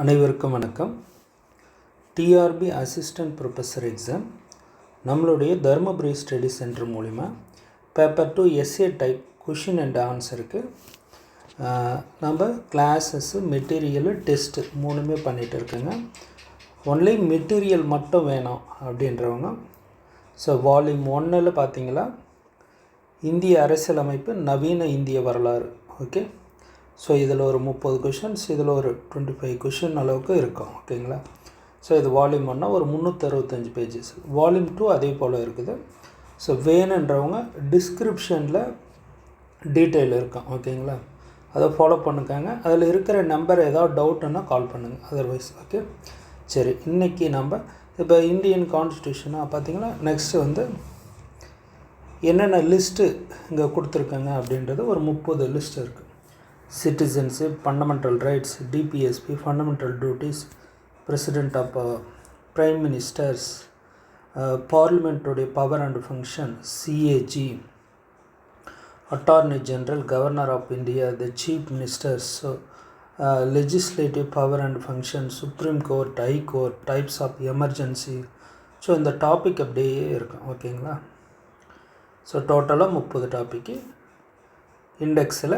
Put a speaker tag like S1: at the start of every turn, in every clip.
S1: அனைவருக்கும் வணக்கம். TRP assistant professor exam நம்மளுடைய தருமபுரி ஸ்டடி சென்டர் மூலிமா paper 2 SA type question and ஆன்சருக்கு நம்ம கிளாஸஸ்ஸு மெட்டீரியலு டெஸ்ட்டு மூணுமே பண்ணிகிட்டு இருக்கோங்க. ஒன்லி மெட்டீரியல் மட்டும் வேணும் அப்படின்றவங்க வால்யூம் 1 பார்த்தீங்களா, இந்திய அரசியலமைப்பு நவீன இந்திய வரலாறு. ஓகே, இதில் ஒரு 30 கொஷின்ஸ், இதில் ஒரு 25 கொஷின் அளவுக்கு இருக்கும். ஓகேங்களா. இது வால்யூம் 1 ஒரு 365 பேஜஸ். வால்யூம் 2 அதே போல் இருக்குது. வேணுன்றவங்க டிஸ்கிரிப்ஷனில் டீட்டெயில் இருக்கும். ஓகேங்களா, அதை ஃபாலோ பண்ணிக்காங்க. அதில் இருக்கிற நம்பர் ஏதாவது டவுட்டுன்னா கால் பண்ணுங்கள். Otherwise okay. சரி, இன்றைக்கி நம்ம இப்போ இந்தியன் கான்ஸ்டியூஷனாக பார்த்திங்கன்னா நெக்ஸ்ட்டு என்னென்ன லிஸ்ட்டு இங்கே கொடுத்துருக்காங்க அப்படின்றது ஒரு 30 லிஸ்ட் இருக்குது. Citizenship, fundamental rights, DPSP, fundamental duties, president of prime ministers, பார்லிமெண்ட்டுடைய power and function, CAG, attorney general, governor of India, the chief ministers, legislative power and function, supreme court, high court, types of emergency. இந்த topic அப்படியே இருக்கும். ஓகேங்களா. டோட்டலாக 30 topic இண்டெக்ஸில்.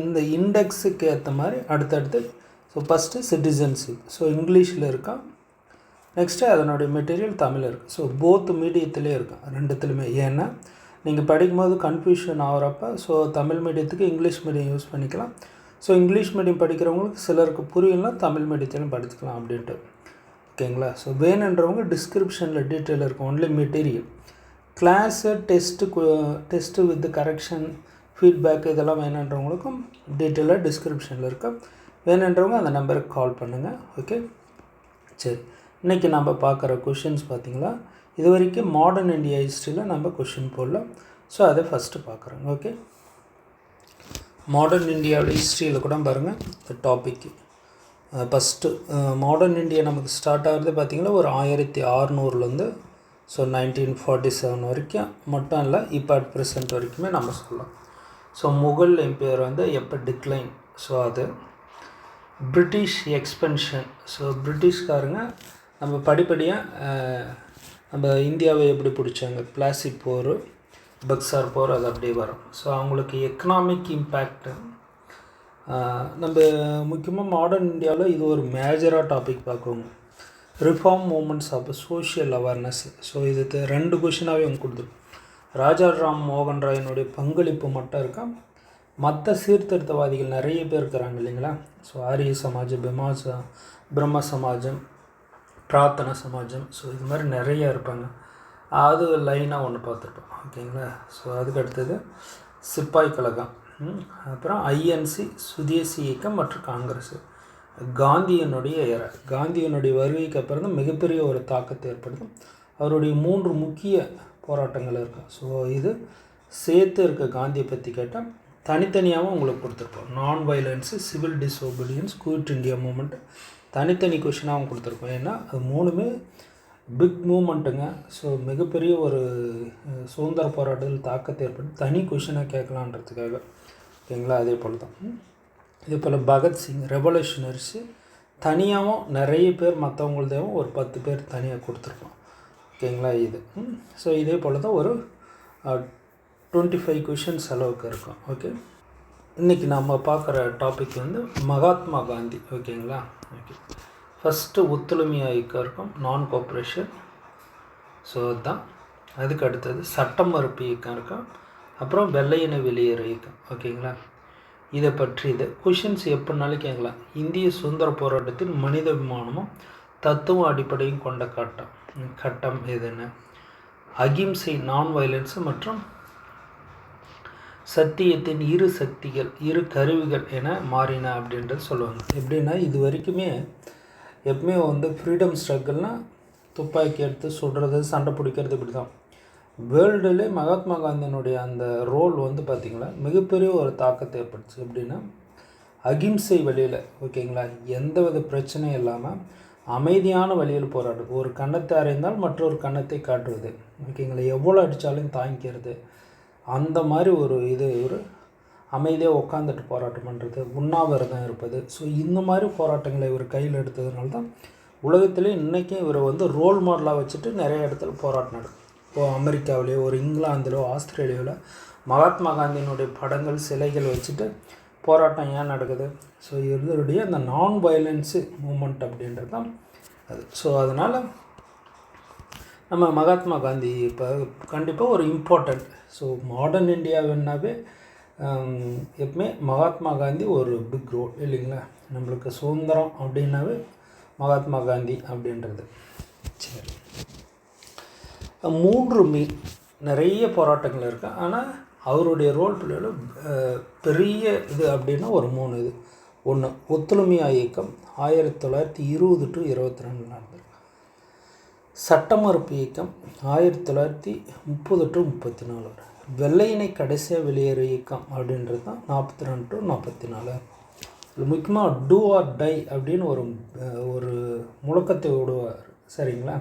S1: இந்த இண்டெக்ஸுக்கு ஏற்ற மாதிரி அடுத்தடுத்து ஃபஸ்ட்டு சிட்டிசன்ஷிப் இங்கிலீஷில் இருக்கா, நெக்ஸ்ட்டு அதனுடைய மெட்டீரியல் தமிழ் இருக்குது. போத் மீடியத்துலேயே இருக்கும், ரெண்டுத்துலையுமே. ஏன்னா நீங்கள் படிக்கும்போது கன்ஃபியூஷன் ஆகிறப்ப தமிழ் மீடியத்துக்கு இங்கிலீஷ் மீடியம் யூஸ் பண்ணிக்கலாம். இங்கிலீஷ் மீடியம் படிக்கிறவங்களுக்கு சிலருக்கு புரியலாம், தமிழ் மீடியத்திலும் படிச்சுக்கலாம் அப்படின்ட்டு. ஓகேங்களா. வேணுன்றவங்க டிஸ்கிரிப்ஷனில் டீட்டெயில் இருக்கும். Only material class test with correction feedback இதெல்லாம் வேணுன்றவங்களுக்கும் டீட்டெயிலாக டிஸ்கிரிப்ஷனில் இருக்க. வேணுன்றவங்க அந்த நம்பருக்கு கால் பண்ணுங்கள். ஓகே. சரி, இன்றைக்கி நம்ம பார்க்குற கொஷின்ஸ் பார்த்திங்களா, இது வரைக்கும் மாடர்ன் இந்தியா ஹிஸ்ட்ரியில் நம்ம கொஷின் போடலாம். அதை ஃபஸ்ட்டு பார்க்குறோங்க. ஓகே, மாடர்ன் இந்தியாவோட ஹிஸ்ட்ரியில் கூட பாருங்கள் இந்த டாப்பிக்கு. ஃபஸ்ட்டு மாடர்ன் இந்தியா நமக்கு ஸ்டார்ட் ஆகிறது பார்த்திங்கன்னா ஒரு 1600 1947 வரைக்கும் மட்டும் இல்லை, இப்போ அட் ப்ரெசென்ட் வரைக்குமே நம்ம சொல்லலாம். முகல் எம்பையர் எப்போ டிக்ளைன், அது பிரிட்டிஷ் எக்ஸ்பென்ஷன். பிரிட்டிஷ்காரங்க நம்ம படிப்படியாக நம்ம இந்தியாவை எப்படி பிடிச்சாங்க, பிளாசி போர், பக்சார் போர், அது அப்படியே வரும். அவங்களுக்கு எக்கனாமிக் இம்பேக்ட்டு நம்ம முக்கியமாக மாடர்ன் இந்தியாவில் இது ஒரு மேஜராக டாபிக் பார்க்குவோங்க. Reform movements of social awareness. இது 2 கொஷினாகவே அவங்க கொடுத்துரும். ராஜா ராம் மோகன் ராயினுடைய பங்களிப்பு மட்டும் இருக்கா, மற்ற சீர்திருத்தவாதிகள் நிறைய பேர் இருக்கிறாங்க இல்லைங்களா. ஆரிய சமாஜம், பிரம்ம சமாஜம், பிரார்த்தன சமாஜம், இது மாதிரி நிறையா இருப்பாங்க. அது லைனாக ஒன்று பார்த்துருப்போம். ஓகேங்களா. அதுக்கு அடுத்தது சிப்பாய் கழகம், அப்புறம் ஐஎன்சி, சுதேசி இயக்கம் மற்றும் காங்கிரஸ். காந்தியனுடைய வருகைக்கு அப்புறம் தான் மிகப்பெரிய ஒரு தாக்கத்தை ஏற்படுத்தும். அவருடைய 3 முக்கிய போராட்டங்கள் இருக்கும். இது சேர்த்து இருக்க காந்தியை பற்றி கேட்டால் தனித்தனியாகவும் உங்களுக்கு கொடுத்துருப்போம். Non violence, civil disobedience, quit India movement தனித்தனி கொஷினாகவும் கொடுத்துருப்போம். ஏன்னா அது 3மே பிக் மூமெண்ட்டுங்க. மிகப்பெரிய ஒரு சுதந்திர போராட்டத்தில் தாக்கத்தை ஏற்படுத்தி தனி கொஷினாக கேட்கலான்றதுக்காக. ஓகேங்களா. அதே போல் தான் இதே போல் பகத்சிங், ரெவல்யூஷனரிஸு தனியாகவும் நிறைய பேர், மற்றவங்களதையும் ஒரு 10 பேர் தனியாக கொடுத்துருப்போம். ஓகேங்களா. இது இதே போல் தான் ஒரு 25 கொஷின்ஸ் அளவுக்கு இருக்கும். ஓகே, இன்றைக்கி நம்ம பார்க்குற டாபிக் மகாத்மா காந்தி. ஓகேங்களா. ஓகே, ஃபஸ்ட்டு ஒத்துழைமை இயக்கம் இருக்கும், நான் கோஆப்ரேஷன். அதுதான். அதுக்கு அடுத்தது சட்டம் மறுப்பு இயக்கம் இருக்கும், அப்புறம் வெள்ளையனை வெளியேறு இயக்கம். ஓகேங்களா. இதை பற்றி கொஷின்ஸ் எப்படினாலும் கேட்கலாம். இந்திய சுதந்திர போராட்டத்தில் மனிதாபிமானமும் தத்துவ அடிப்படையும் கொண்ட கட்டம் எதுன்னு, அகிம்சை, நான் வயலன்ஸு மற்றும் சத்தியத்தின் 2 சக்திகள், 2 கருவிகள் என மாறின அப்படின்றது சொல்லுவாங்க. எப்படின்னா இது வரைக்குமே எப்பவுமே ஃப்ரீடம் ஸ்ட்ரகிள்னால் துப்பாக்கி எடுத்து சுடுறது, சண்டை பிடிக்கிறது, இப்படி தான். வேர்ல்டுலே மகாத்மா காந்தியினுடைய அந்த ரோல் பார்த்திங்களா மிகப்பெரிய ஒரு தாக்கத்தை ஏற்படுச்சு. எப்படின்னா அகிம்சை வழியில். ஓகேங்களா. எந்தவித பிரச்சனையும் இல்லாமல் அமைதியான வழியில் போராடுறது, ஒரு கன்னத்தை அறைந்தால் மற்றொரு கன்னத்தை காட்டுவது. ஓகேங்களா. எவ்வளோ அடித்தாலும் தாங்கிக்கிறது, அந்த மாதிரி ஒரு அமைதியாக உட்காந்துட்டு போராட்டம் பண்ணுறது, உண்ணாவிரதம் இருப்பது. ஸோ இந்த மாதிரி போராட்டங்களை இவர் கையில் எடுத்ததுனால தான் உலகத்திலே இன்றைக்கும் இவரை வந்து ரோல் மாடலாக வச்சுட்டு நிறைய இடத்துல போராட்டம் நடக்கும். இப்போது அமெரிக்காவிலேயோ ஒரு இங்கிலாந்திலோ ஆஸ்திரேலியாவில் மகாத்மா காந்தியினுடைய படங்கள் சிலைகள் வச்சுட்டு போராட்டம் ஏன் நடக்குது? ஸோ இவருடைய அந்த நான் வயலன்ஸு மூமெண்ட் அப்படின்றது தான் அது. ஸோ அதனால் நம்ம மகாத்மா காந்தி இப்போ கண்டிப்பாக ஒரு இம்பார்ட்டண்ட். ஸோ மாடர்ன் இந்தியாவுன்னாவே எப்பவுமே மகாத்மா காந்தி ஒரு பிக் ரோல் இல்லைங்களா? நம்மளுக்கு சுதந்திரம் அப்படின்னாவே மகாத்மா காந்தி அப்படின்றது. சரி, 3 நிறைய போராட்டங்கள் இருக்குது. ஆனால் அவருடைய ரோல் பிள்ளைகள் பெரிய இது அப்படின்னா ஒரு 3 இது. ஒன்று ஒத்துழைமையா இயக்கம் 1920 to 22 நடந்தது. சட்ட மறுப்பு இயக்கம் 1930 to 34. வெள்ளையினை கடைசியாக வெளியேறு இயக்கம் அப்படின்றது தான் 42 to 44. இது முக்கியமாக டூ ஆர் டை அப்படின்னு ஒரு முழக்கத்தை விடுவார். சரிங்களா?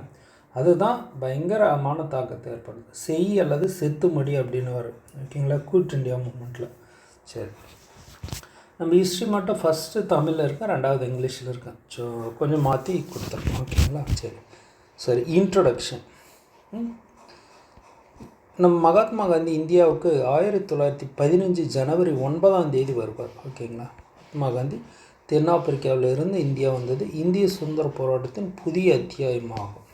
S1: அதுதான் பயங்கரமான தாக்கத்தை ஏற்படுது. செய் அல்லது செத்து மடி அப்படின்னு வரும். ஓகேங்களா? குயிட் இண்டியா மூமெண்ட்டில். சரி, நம்ம ஹிஸ்ட்ரி மட்டும் ஃபஸ்ட்டு தமிழில் இருக்கேன், 2வது இங்கிலீஷில் இருக்கேன். ஸோ கொஞ்சம் மாற்றி கொடுத்துருக்கோம். ஓகேங்களா? சரி இன்ட்ரொடக்ஷன். நம்ம மகாத்மா காந்தி இந்தியாவுக்கு 1915 ஜனவரி 9 வருவார். ஓகேங்களா? மகாத்மா காந்தி தென்னாப்பிரிக்காவில் இருந்து இந்தியா வந்தது இந்திய சுதந்திர போராட்டத்தின் புதிய அத்தியாயமாகும்.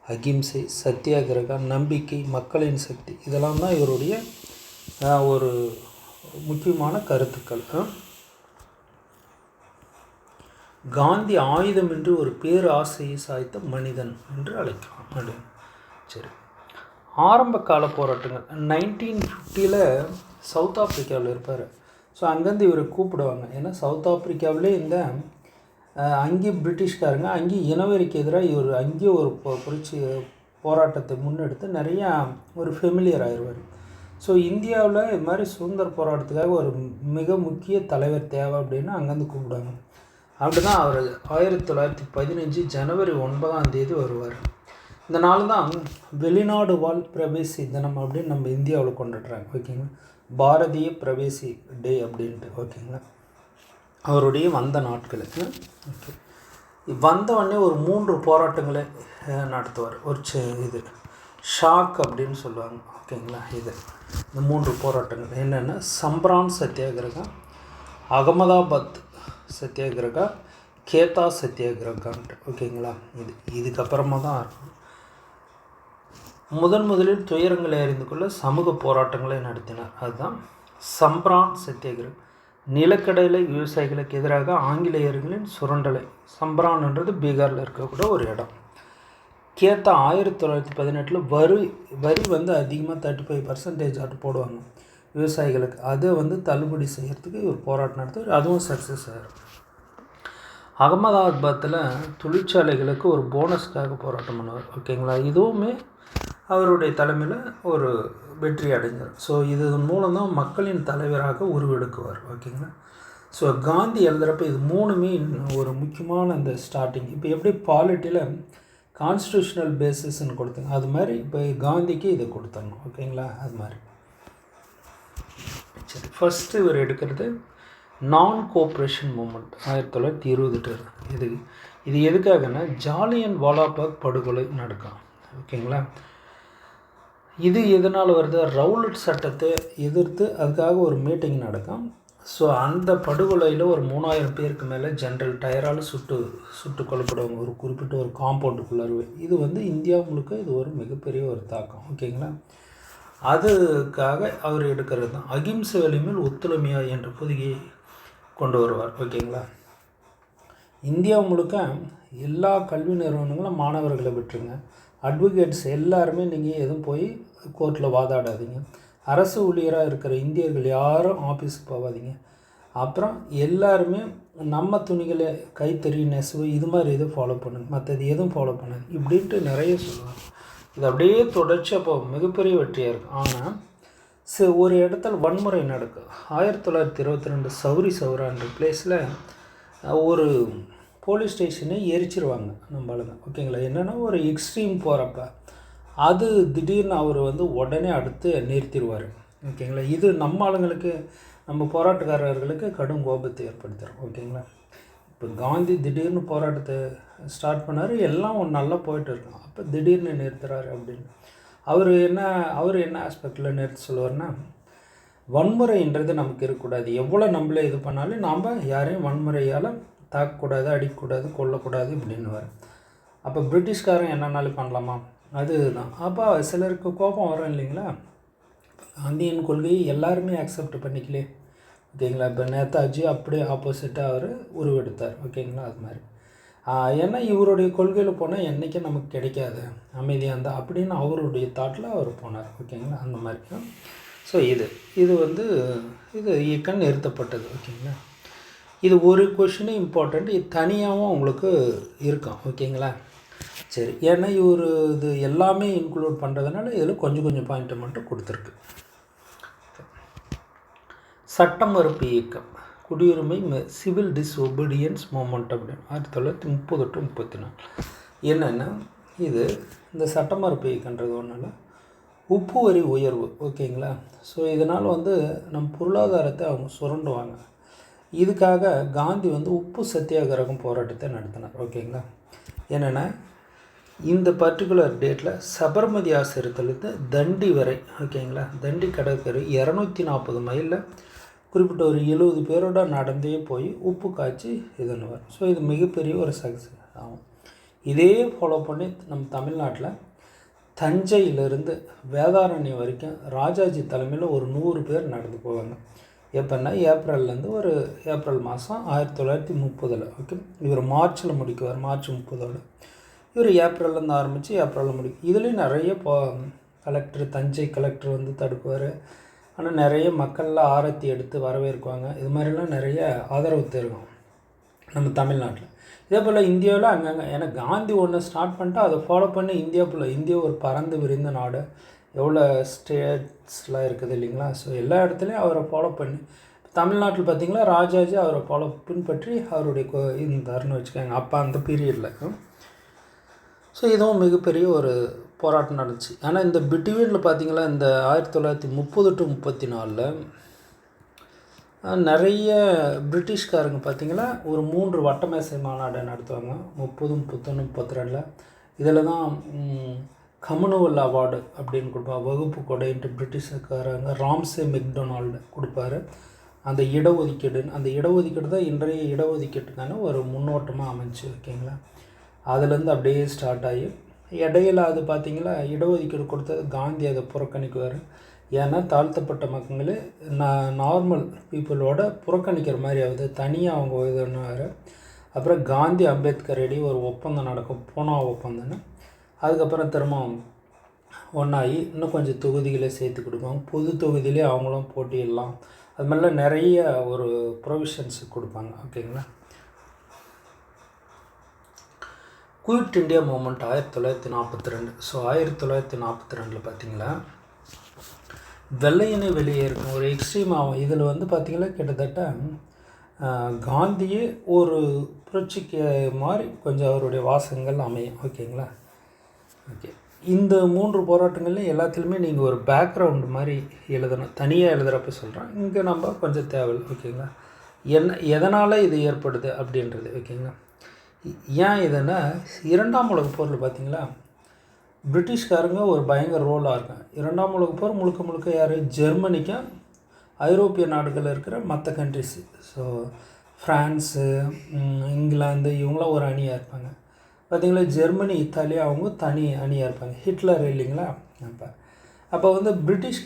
S1: அகிம்சை, சத்தியாகிரகா, நம்பிக்கை, மக்களின் சக்தி இதெல்லாம் தான் இவருடைய ஒரு முக்கியமான கருத்துக்கள். காந்தி ஆயுதமின்றி ஒரு பேராசையை சாய்த்த மனிதன் என்று அழைக்கலாம் அப்படின்னு. சரி, ஆரம்ப கால போராட்டங்கள் 1950 சவுத் ஆப்பிரிக்காவில் இருப்பார். ஸோ அங்கேருந்து இவரை கூப்பிடுவாங்க. ஏன்னா சவுத் ஆப்பிரிக்காவிலே இந்த அங்கேயும் பிரிட்டிஷ்காரங்க அங்கேயும் இனவெறிக்கு எதிராக இவர் அங்கேயும் ஒரு புரட்சி போராட்டத்தை முன்னெடுத்து நிறையா ஒரு ஃபெமிலியர் ஆயிடுவார். ஸோ இந்தியாவில் இது மாதிரி சுதந்திர போராட்டத்துக்காக ஒரு மிக முக்கிய தலைவர் தேவை அப்படின்னு அங்கேருந்து கூப்பிடுவாங்க. அப்படி தான் அவர் 1915 ஜனவரி 9 வருவார். இந்த நாள் தான் வெளிநாடு வாழ் பிரவேசி தினம் அப்படின்னு நம்ம இந்தியாவில் கொண்டாடுறாங்க. ஓகேங்களா? பாரதிய பிரவேசி டே அப்படின்ட்டு. ஓகேங்களா? அவருடைய வந்த நாட்களுக்கு ஓகே வந்தவொடனே ஒரு 3 போராட்டங்களை நடத்துவார். ஒரு இது ஷாக் அப்படின்னு சொல்லுவாங்க. ஓகேங்களா? இந்த 3 போராட்டங்கள் என்னென்னா சம்பரான் சத்தியாகிரகம், அகமதாபாத் சத்தியாகிரகா, கேதா சத்தியாகிரகான்ட்டு. ஓகேங்களா? இதுக்கப்புறமா தான் இருக்கும். முதலில் துயரங்களை அறிந்து கொள்ள சமூக போராட்டங்களை நடத்தினார். அதுதான் சம்பரான் சத்தியாகிரகம். நிலக்கடலை விவசாயிகளுக்கு எதிராக ஆங்கிலேயர்களின் சுரண்டலை. சம்பரான்ன்றது பீகாரில் இருக்கக்கூடிய ஒரு இடம். கேத்தா 1918 வரி வந்து அதிகமாக 35% ஆட்டு போடுவாங்க விவசாயிகளுக்கு. அதை தள்ளுபடி செய்கிறதுக்கு ஒரு போராட்டம் நடத்துவார். அதுவும் சக்ஸஸ் ஆகிடும். அகமதாபாத்தில் தொழிற்சாலைகளுக்கு ஒரு போனஸ்க்காக போராட்டம் பண்ணுவார். ஓகேங்களா? இதுவுமே அவருடைய தலைமையில் ஒரு வெற்றி அடைந்தார். ஸோ இது மூலம்தான் மக்களின் தலைவராக உருவெடுக்குவார். ஓகேங்களா? ஸோ காந்தி எழுதுகிறப்ப இது 3மே ஒரு முக்கியமான இந்த ஸ்டார்டிங். இப்போ எப்படி பாலிட்டியில் கான்ஸ்டியூஷனல் பேசிஸ்ன்னு கொடுத்தாங்க, அது மாதிரி இப்போ காந்திக்கு இதை கொடுத்தரணும். ஓகேங்களா? அது மாதிரி. சரி, ஃபஸ்ட்டு இவர் எடுக்கிறது நான் கோஆப்ரேஷன் மூமெண்ட் 1928. இது எதுக்காகன்னா ஜாலியன் வாலாபாக் படுகொலை நடக்கும். ஓகேங்களா? இது எதனால் வருது? ரவுலட் சட்டத்தை எதிர்த்து அதுக்காக ஒரு மீட்டிங் நடக்கும். ஸோ அந்த படுகொலையில் ஒரு 3000 பேருக்கு மேலே ஜென்ரல் டயரால் சுட்டு கொல்லப்படுவாங்க ஒரு குறிப்பிட்ட ஒரு காம்பவுண்டுக்குள்ளாருவே. இது இந்தியா முழுக்க இது ஒரு மிகப்பெரிய ஒரு தாக்கம். ஓகேங்களா? அதுக்காக அவர் எடுக்கிறது தான் அகிம்சை வலிமையில் ஒத்துழைமையா என்ற பொதிகையை கொண்டு வருவார். ஓகேங்களா? இந்தியா முழுக்க எல்லா கல்வி நிறுவனங்களும் மாணவர்களை விட்டுருங்க. அட்வொகேட்ஸ் எல்லாருமே நீங்கள் எதுவும் போய் கோர்ட்டில் வாதாடாதீங்க. அரசு ஊழியராக இருக்கிற இந்தியர்கள் யாரும் ஆஃபீஸுக்கு போகாதீங்க. அப்புறம் எல்லாருமே நம்ம துணிகளை கைத்தறி நெசவு இது மாதிரி எதுவும் ஃபாலோ பண்ணுங்க, மற்றது எதுவும் ஃபாலோ பண்ணுங்க இப்படின்ட்டு நிறைய சொல்லுவாங்க. இது அப்படியே தொடர்ச்சி அப்போ மிகப்பெரிய வெற்றியாக இருக்கும். ஆனால் ஒரு இடத்துல வன்முறை நடக்கும். 1922 சௌரி சௌரான்ற பிளேஸில் ஒரு போலீஸ் ஸ்டேஷனை எரிச்சிருவாங்க நம்ம ஆளுங்க. ஓகேங்களா? என்னென்னா ஒரு எக்ஸ்ட்ரீம் போகிறப்ப அது திடீர்னு அவர் உடனே அடுத்து நிறுத்திடுவார். ஓகேங்களா? இது நம்ம ஆளுங்களுக்கு நம்ம போராட்டக்காரர்களுக்கு கடும் கோபத்தை ஏற்படுத்துகிறோம். ஓகேங்களா? இப்போ காந்தி திடீர்னு போராட்டத்தை ஸ்டார்ட் பண்ணார், எல்லாம் நல்லா போயிட்டு இருக்கும். அப்போ திடீர்னு நிறுத்துறாரு அப்படின்னு அவர் என்ன ஆஸ்பெக்டில் நிறுத்த சொல்லுவார்னா, வன்முறைன்றது நமக்கு இருக்கக்கூடாது. எவ்வளோ நம்மளே இது பண்ணாலும் நாம் யாரையும் வன்முறையால் தாக்கக்கூடாது, அடிக்கக்கூடாது, கொல்லக்கூடாது இப்படின்னுவார். அப்போ பிரிட்டிஷ்காரன் என்னன்னாலும் பண்ணலாமா? அதுதான். அப்போ சிலருக்கு கோபம் வரும் இல்லைங்களா? காந்தியின் கொள்கையை எல்லாருமே அக்செப்ட் பண்ணிக்கலே. ஓகேங்களா? இப்போ நேதாஜி அப்படியே ஆப்போசிட்டாக அவர் உருவெடுத்தார். ஓகேங்களா? அது மாதிரி ஏன்னா இவருடைய கொள்கையில் போனால் என்றைக்கும் நமக்கு கிடைக்காது, அமைதியாக இருந்தால் அப்படின்னு அவருடைய தாட்டில் அவர் போனார். ஓகேங்களா? அந்த மாதிரி. ஸோ இது இயக்கம் நிறுத்தப்பட்டது. ஓகேங்களா? இது ஒரு கொஷினு இம்பார்ட்டண்ட், இது தனியாகவும் உங்களுக்கு இருக்கும். ஓகேங்களா? சரி, ஏன்னா இது எல்லாமே இன்க்ளூட் பண்ணுறதுனால இதில் கொஞ்சம் பாயிண்ட்டை மட்டும் கொடுத்துருக்கு. சட்ட மறுப்பு இயக்கம், குடியுரிமை சிவில் டிஸ்ஒபீடியன்ஸ் மூமெண்ட் அப்படின்னு 1930 to 34. என்னென்னா இந்த சட்ட மறுப்பு இயக்கன்றது ஒன்றும் இல்லை, உப்பு வரி உயர்வு. ஓகேங்களா? ஸோ இதனால் நம் பொருளாதாரத்தை அவங்க சுரண்டுவாங்க. இதுக்காக காந்தி உப்பு சத்தியாகிரகம் போராட்டத்தை நடத்தினார். ஓகேங்களா? என்னென்னா இந்த பர்டிகுலர் டேட்டில் சபர்மதி ஆசிரமத்திலிருந்து தண்டி வரை, ஓகேங்களா, தண்டி கடற்கரை 240 மைலில் குறிப்பிட்ட ஒரு 70 பேரோட நடந்தே போய் உப்பு காய்ச்சி இதுன்னுவார். ஸோ இது மிகப்பெரிய ஒரு சக்ஸஸ் ஆகும். இதே ஃபாலோ பண்ணி நம்ம தமிழ்நாட்டில் தஞ்சையிலிருந்து வேதாரண்யம் வரைக்கும் ராஜாஜி தலைமையில் ஒரு 100 பேர் நடந்து போவாங்க. எப்போன்னா ஏப்ரல்லேருந்து ஒரு ஏப்ரல் மாதம் 1930. ஓகே, இவர் மார்ச்சில் முடிக்குவார், மார்ச் 30. இவர் ஏப்ரல்லேருந்து ஆரம்பித்து ஏப்ரலில் முடிக்கும். இதுலேயும் நிறைய தஞ்சை கலெக்டர் தடுக்குவார். ஆனால் நிறைய மக்கள்லாம் ஆரத்தி எடுத்து வரவேற்குவாங்க. இது மாதிரிலாம் நிறைய ஆதரவு தெரியும் நம்ம தமிழ்நாட்டில். இதே போல் இந்தியாவில் அங்கங்கே, ஏன்னா காந்தி ஒன்று ஸ்டார்ட் பண்ணிட்டு அதை ஃபாலோ பண்ணி இந்தியா ஒரு பறந்து விரிந்த நாடு, எவ்வளோ ஸ்டேட்ஸ்லாம் இருக்குது இல்லைங்களா? ஸோ எல்லா இடத்துலையும் அவரை ஃபாலோ பண்ணி, தமிழ்நாட்டில் பார்த்திங்களா ராஜாஜி அவரை பின்பற்றி அவருடைய இருந்தாருன்னு வச்சுக்கோங்க அப்போ அந்த பீரியடில். ஸோ இதுவும் மிகப்பெரிய ஒரு போராட்டம் நடந்துச்சு. ஆனால் இந்த பிட்வீனில் பார்த்திங்களா இந்த 1930 to 34 நிறைய பிரிட்டிஷ்காரங்க பார்த்திங்கன்னா ஒரு 3 வட்டமேசை மாநாடு நடத்துவாங்க. 30, 31, 32. இதில் தான் கம்யூனல் அவார்டு அப்படின்னு கொடுப்பாங்க, வகுப்பு கொடைன்ட்டு பிரிட்டிஷ்காரங்க ராம்சே மெக்டொனால்டு கொடுப்பாரு. அந்த இடஒதுக்கீடு தான் இன்றைய இடஒதுக்கீட்டுக்கான ஒரு முன்னோட்டமாக அமைச்சு. ஓகேங்களா? அதுலேருந்து அப்படியே ஸ்டார்ட் ஆகி இடையில அது பார்த்திங்களா இடஒதுக்கீடு கொடுத்தது காந்தி அதை புறக்கணிக்குவார். ஏன்னா தாழ்த்தப்பட்ட மக்களே நார்மல் பீப்புளோட புறக்கணிக்கிற மாதிரி ஆகுது, தனியாக அவங்க இதுன்னுவார். அப்புறம் காந்தி அம்பேத்கர் இடையே ஒரு ஒப்பந்தம் நடக்கும், பூனா ஒப்பந்தம்னு. அதுக்கப்புறம் திரும்ப ஒன்றாகி இன்னும் கொஞ்சம் தொகுதிகளே சேர்த்து கொடுப்பாங்க, பொது தொகுதியிலே அவங்களும் போட்டியிடலாம். அது மாதிரிலாம் நிறைய ஒரு ப்ரொவிஷன்ஸ் கொடுப்பாங்க. ஓகேங்களா? Quit India moment 1942. ஸோ 1942 பார்த்திங்களா வெள்ளையனை வெளியேறும் ஒரு எக்ஸ்ட்ரீம் ஆகும். இதில் பார்த்திங்கன்னா கிட்டத்தட்ட காந்தியே ஒரு புரட்சிக்கு மாதிரி கொஞ்சம் அவருடைய வாசகங்கள் அமையும். ஓகேங்களா? ஓகே, இந்த 3 போராட்டங்கள்லையும் எல்லாத்துலேயுமே நீங்கள் ஒரு பேக்ரவுண்டு மாதிரி எழுதணும். தனியாக எழுதுகிறப்ப சொல்கிறேன், இங்கே நம்ம கொஞ்சம் தேவை. ஓகேங்களா? எதனால் இது ஏற்படுது அப்படின்றது. ஓகேங்களா? ஏன் இதுன்னா 2ஆம் உலகப் போரில் பார்த்திங்களா பிரிட்டிஷ்காரங்க ஒரு பயங்கர ரோலாக இருக்காங்க. 2ஆம் உலகப் போர் முழுக்க யார்? ஜெர்மனிக்கும் ஐரோப்பிய நாடுகளில் இருக்கிற மற்ற கண்ட்ரிஸு. ஸோ ஃப்ரான்ஸு, இங்கிலாந்து இவங்களாம் ஒரு அணியாக இருப்பாங்க. பார்த்திங்களா ஜெர்மனி, இத்தாலி அவங்க தனி அணியாக இருப்பாங்க. ஹிட்லர் இல்லைங்களா? அப்போ பிரிட்டிஷ்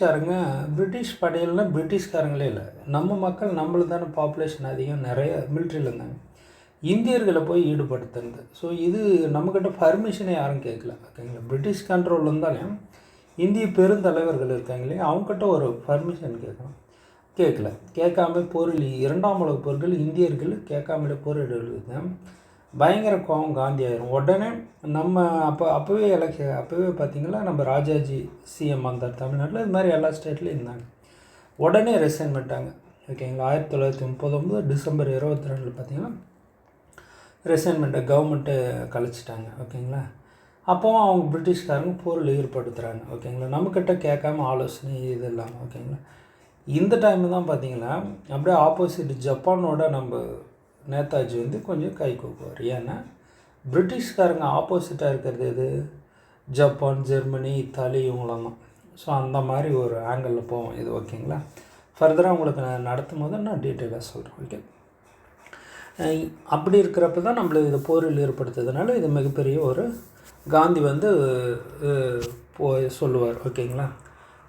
S1: படையில்னால் பிரிட்டிஷ்காரங்களே இல்லை, நம்ம மக்கள் நம்மளுக்கு தானே பாப்புலேஷன் அதிகம், நிறைய மிலிட்ரியில் இருந்தாங்க. இந்தியர்களை போய் ஈடுபடுத்துறது. ஸோ இது நம்மக்கிட்ட பர்மிஷனே யாரும் கேட்கல. ஓகேங்களா? பிரிட்டிஷ் கண்ட்ரோல் இருந்தாலும் இந்திய பெருந்தலைவர்கள் இருக்காங்களே அவங்ககிட்ட ஒரு பர்மிஷன் கேட்கல. கேட்காம போரில் 2ஆம் உலகப் போர்கள் இந்தியர்கள் கேட்காமலே போரிடுறது பயங்கர கோவம் காந்தி ஆயிரும். உடனே நம்ம அப்போவே பார்த்திங்கன்னா நம்ம ராஜாஜி சிஎம் வந்தார் தமிழ்நாட்டில். இது மாதிரி எல்லா ஸ்டேட்லேயும் இருந்தாங்க. உடனே ரிசைன் பண்ணிட்டாங்க. ஓகேங்களா? 1939 டிசம்பர் 22 பார்த்திங்கன்னா ரிசைன்மெண்ட்டை கவர்மெண்ட்டு கழிச்சிட்டாங்க. ஓகேங்களா? அப்போவும் அவங்க பிரிட்டிஷ்காரங்க போரில் ஈடுபடுத்துகிறாங்க. ஓகேங்களா? நம்மக்கிட்ட கேட்காம ஆலோசனை இது இல்லாமல். ஓகேங்களா? இந்த டைமு தான் பார்த்திங்கன்னா அப்படியே ஆப்போசிட் ஜப்பானோட நம்ம நேதாஜி வந்து கொஞ்சம் கை கூப்புவார். ஏன்னா பிரிட்டிஷ்காரங்க ஆப்போசிட்டாக இருக்கிறது எது? ஜப்பான், ஜெர்மனி, இத்தாலி இவங்களாம் தான். ஸோ அந்த மாதிரி ஒரு ஆங்கிளில் போவோம் இது. ஓகேங்களா? ஃபர்தராக உங்களுக்கு நான் நடத்தும் போது நான் டீட்டெயிலாக சொல்கிறேன். ஓகே, அப்படி இருக்கிறப்ப தான் நம்மளுக்கு இது போரில் ஏற்படுத்துறதுனால இது மிகப்பெரிய ஒரு காந்தி வந்து சொல்லுவார். ஓகேங்களா?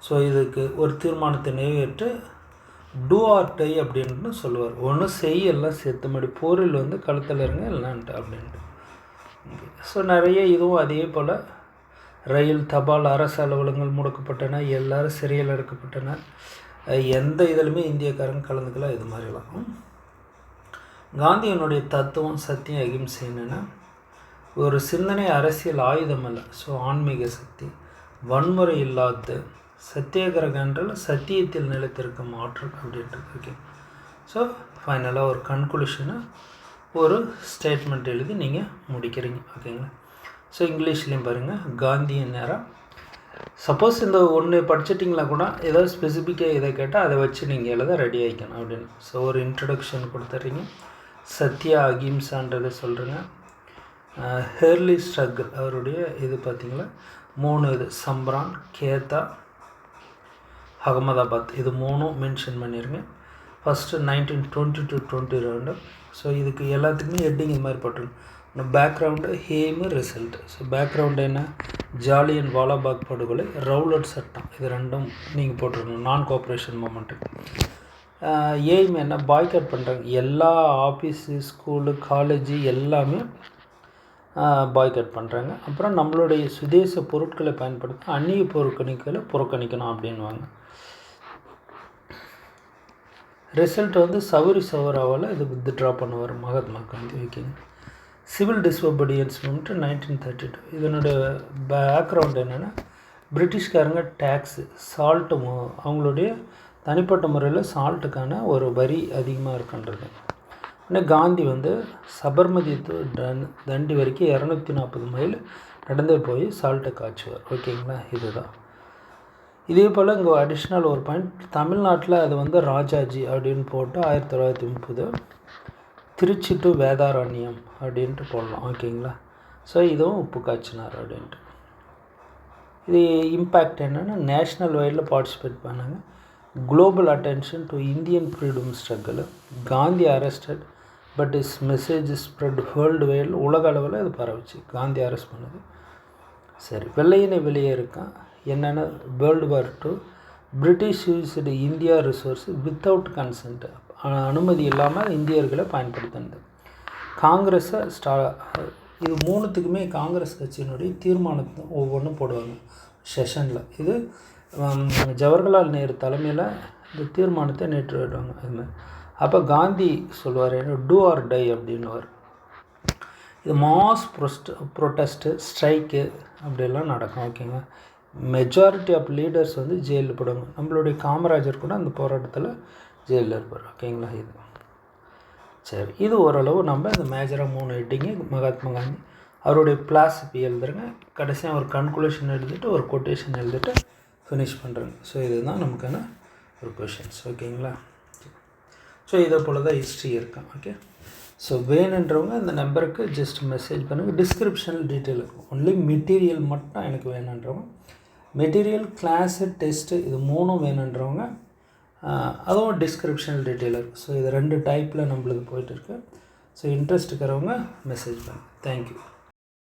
S1: ஸோ இதுக்கு ஒரு தீர்மானத்தை நிறைவேற்று டூ ஆர் டை அப்படின்னு சொல்லுவார். ஒன்று செய் எல்லாம் சேர்த்துமடி, போரில் வந்து களத்தில் இருங்க இல்லைன்ட்டு அப்படின்ட்டு. ஸோ நிறைய இதுவும் அதே போல் ரயில், தபால், அரசு அலுவலகங்கள் முடக்கப்பட்டன, எல்லோரும் சிறையில் எடுக்கப்பட்டன. எந்த இதிலுமே இந்தியக்காரங்க கலந்துக்கலாம். இது மாதிரிலாம் காந்தியினுடைய தத்துவம் சத்தியம் அகிம்சை என்னென்னா, ஒரு சிந்தனை அரசியல் ஆயுதம் அல்ல. ஸோ ஆன்மீக சக்தி, வன்முறை இல்லாத சத்தியாகிரகம் என்றால் சத்தியத்தில் நிலைத்திருக்கும் ஆற்றல் அப்படின்ட்டு. ஓகே, ஸோ ஃபைனலாக ஒரு கன்க்ளூஷனை ஒரு ஸ்டேட்மெண்ட் எழுதி நீங்கள் முடிக்கிறீங்க. ஓகேங்களா? ஸோ இங்கிலீஷ்லேயும் பாருங்கள், காந்தியின் நேரம். சப்போஸ் இந்த ஒன்று படிச்சிட்டிங்களா கூட ஏதாவது ஸ்பெசிஃபிக்காக இதை கேட்டால் அதை வச்சு நீங்கள் எழுத ரெடி ஆகிக்கணும் அப்படின்னு. ஸோ ஒரு இன்ட்ரடக்ஷன் கொடுத்துட்றீங்க, சத்யா அகிம்சான்றதை சொல்கிறேங்க. ஹெர்லி ஸ்ட்ரகிள் அவருடைய இது பார்த்திங்களா 3 இது சம்ரான், கேதா, அகமதாபாத், இது 3 மென்ஷன் பண்ணிடுங்க. First 1920 to 22. ஸோ இதுக்கு எல்லாத்துக்குமே ஹெட்டிங் இது மாதிரி போட்டுருங்க. பேக்ரவுண்டு, ஹேமு, ரிசல்ட்டு. ஸோ பேக்ரவுண்டு என்ன? ஜாலியன் வாலாபாக் படுகொலை, ரவுலட் சட்டம், இது ரெண்டும் நீங்கள் போட்டுருக்கணும். Non cooperation movement. எய்ம் என்ன? பாய்காட் பண்ணுறாங்க. எல்லா ஆஃபீஸு, ஸ்கூலு, காலேஜு எல்லாமே பாய்காட் பண்ணுறாங்க. அப்புறம் நம்மளுடைய சுதேச பொருட்களை பயன்படுத்தி அந்நிய பொருட்களை புறக்கணிக்கணும் அப்படின்வாங்க. ரிசல்ட் வந்து சவராவால் இது வித்ட்ரா பண்ணுவார் மகாத்மா காந்தி. ஓகேங்க. Civil disobedience movement 1932. இதனுடைய பேக்ரவுண்ட் என்னென்னா, பிரிட்டிஷ்காரங்க டேக்ஸு, சால்ட்டு, அவங்களுடைய தனிப்பட்ட முறையில் சால்ட்டுக்கான ஒரு வரி அதிகமாக இருக்குன்றது. ஆனால் காந்தி வந்து சபர்மதி தண்டி வரைக்கும் 240 மைல் நடந்து போய் சால்ட்டை காய்ச்சுவார். ஓகேங்களா? இதுதான். இதே போல் இங்கே அடிஷ்னல் ஒரு பாயிண்ட், தமிழ்நாட்டில் அது வந்து ராஜாஜி அப்படின்னு போட்டு 1930 திருச்சி டு வேதாரண்யம் அப்படின்ட்டு போடலாம். ஓகேங்களா? ஸோ இதுவும் உப்பு காய்ச்சினார் அப்படின்ட்டு. இது இம்பேக்ட் என்னென்னா, நேஷ்னல் வைடில் பார்ட்டிசிபேட் பண்ணாங்க. Global attention to Indian freedom struggle. Gandhi arrested but his message spread world வைடில், உலக அளவில் இது பரவுச்சு காந்தி அரெஸ்ட் பண்ணது. சரி, வெள்ளையனை வெளியே இருக்கான் என்னென்னா, world war 2 British used India resource without consent, அனுமதி இல்லாமல் இந்தியர்களை பயன்படுத்தினது. காங்கிரஸை இது 3த்துக்குமே காங்கிரஸ் கட்சியினுடைய தீர்மானத்தை ஒவ்வொன்றும் போடுவாங்க செஷனில். இது ஜவஹர்லால் நேரு தலைமையில் இந்த தீர்மானத்தை நேற்று விடுவாங்க. அதுமாதிரி அப்போ காந்தி சொல்லுவார், டூ ஆர் டை அப்படின்னுவார். இது மாஸ் ப்ரொட்டஸ்ட்டு, ஸ்ட்ரைக்கு அப்படியெல்லாம் நடக்கும். ஓகேங்க. மெஜாரிட்டி ஆஃப் லீடர்ஸ் வந்து ஜெயிலில் போடுவாங்க. நம்மளுடைய காமராஜர் கூட அந்த போராட்டத்தில் ஜெயிலில் இருப்பார். ஓகேங்களா? இது சரி, இது ஓரளவு நம்ம இந்த மேஜராக 3 ஹெட்டிங்கு மகாத்மா காந்தி அவருடைய பிளாஸிபி எழுதுறங்க. கடைசியாக ஒரு கன்க்ளூஷன் எழுதிட்டு ஒரு கொட்டேஷன் எழுதிட்டு ஃபினிஷ் பண்ணுறேங்க. ஸோ இதுதான் நமக்கான ஒரு கொஷின்ஸ். ஓகேங்களா? ஸோ இதே போல் தான் ஹிஸ்ட்ரி இருக்கும். ஓகே, ஸோ வேணுன்றவங்க இந்த நம்பருக்கு ஜஸ்ட் மெசேஜ் பண்ணுங்கள். டிஸ்கிரிப்ஷனில் டீட்டெயில் இருக்கும். ஒன்லி மெட்டீரியல் மட்டும் எனக்கு வேணுன்றவங்க, மெட்டீரியல், கிளாஸு, டெஸ்ட்டு, இது 3ம் வேணுன்றவங்க அதுவும் டிஸ்கிரிப்ஷனில் டீட்டெயில் இருக்குது. ஸோ இது 2 டைப்பில் நம்மளுக்கு போயிட்டுருக்கு. ஸோ இன்ட்ரெஸ்ட் இருக்கிறவங்க மெசேஜ் பண்ணுங்கள். தேங்க்யூ.